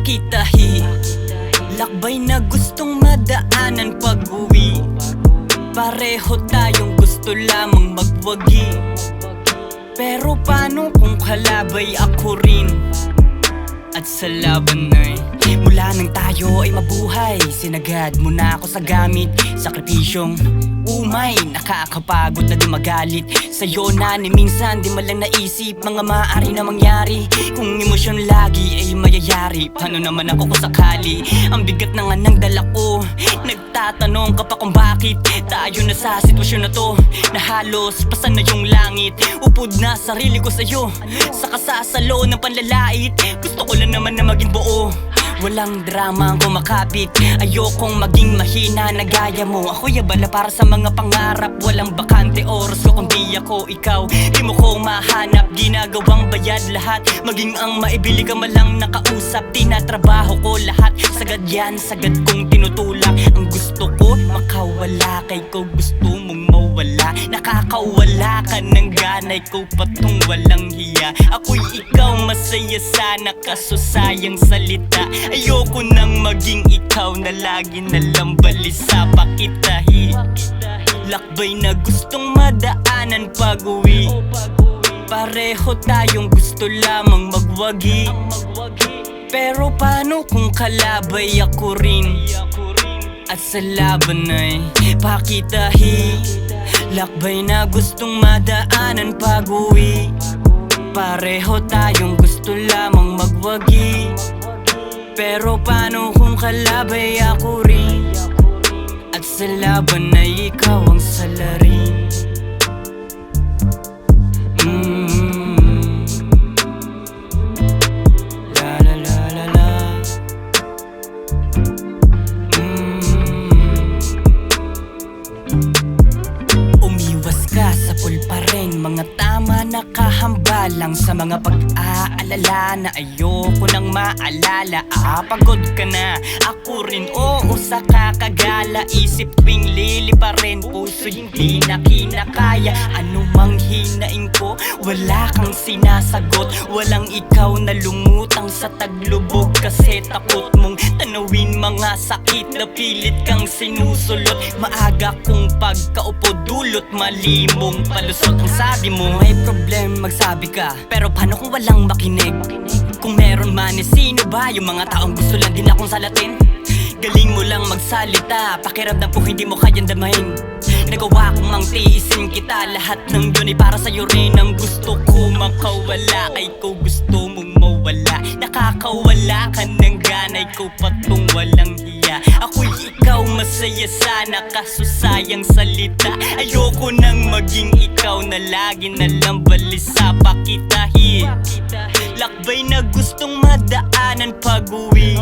pakitahi. Lakbay na gustong madaanan pag-uwi. Pareho tayong gusto lamang magwagi. Pero paano kung kalabay ako rin? At sa laban ay mula nang tayo ay mabuhay, sinagad mo na ako sa gamit, sakripisyong umay, nakakapagod na di magalit. Sa'yo na ni minsan di malang naisip mga maaari na mangyari. Kung emosyon lagi ay mayayari, paano naman ako kung sakali? Ang bigat na nga ng dala ko, nagtatanong ka pa kung bakit tayo na sa sitwasyon na to, na halos pasan na yung langit. Upod na sarili ko sa'yo, sa kasasalo ng panlalait. Gusto ko lang naman na maging buo, walang drama ang kumakapit. Ayokong maging mahina na gaya mo. Ako'y abala para sa mga pangarap, walang bakante oras ko kung di ako ikaw. Di mo ko mahanap, ginagawang bayad lahat. Maging ang maibili ka malang nakausap, tinatrabaho ko lahat. Sagad yan, sagad kong tinutulak. Ang gusto ko, makawala kay ko, gusto mong mawala. Nakakawala ka ng ganay ko, patong walang hiya. Ako'y ikaw, masaya sana, kaso sayang salita. Ayoko nang maging ikaw na lagi nalang balisa, pakitahi. Lakbay na gustong madaanan pag-uwi. Pareho tayong gusto lamang magwagi. Pero paano kung kalabay ako rin? At sa laban ay pakitahi. Lakbay na gustong madaanan pag-uwi. Pareho tayong gusto lamang magwagi. Pero paano kung kalabay ako rin? At sa laban ay ikaw ang salarin. La la la la la. Umiwas ka sa pulparing mga tama na kahambalang sa mga pag-aalala na ayoko nang maalala. Pagod ka na, ako rin, oo, sa kakagala. Isip tuwing lili pa rin, puso hindi na kinakaya. Ano mang hinaing ko, wala kang sinasagot. Walang ikaw na lumutang sa taglubog, kasi takot mong tanawin mga sakit na pilit kang sinusulot. Maaga kong pagkaupo dulot, mali mong palusot. Ang sabi mo ay problem, magsabi ka, pero paano kung walang makinig? Kung meron man, sino ba yung mga taong gusto lang din akong salatin? Galing mo lang magsalita, pakiramdam ko hindi mo kayang damahin. Nagawa kong mang tiisin kita, lahat ng yun ay para sa'yo rin. Ang gusto ko makawala kay ko, gusto mong mawala. Nakakawala ka ng ganay ko, patong walang hiya. Ako'y ikaw, masaya sana, kaso sayang salita. Ayoko nang maging ikaw na lagi nalang balisa, pakitahi. Lakbay na gustong madaanan pag-uwi.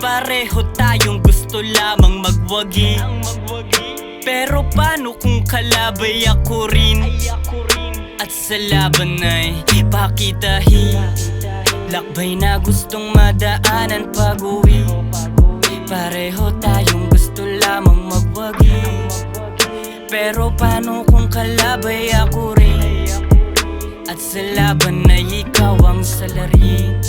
Pareho tayong gusto lamang magwagi. Pero paano kung kalabay ako rin? At sa laban ay pakitahi. Lakbay na gustong madaanan pag-uwi. Pareho tayong gusto lamang magwagi. Pero paano kung kalabay ako rin? At sa laban ay ikaw ang salarin.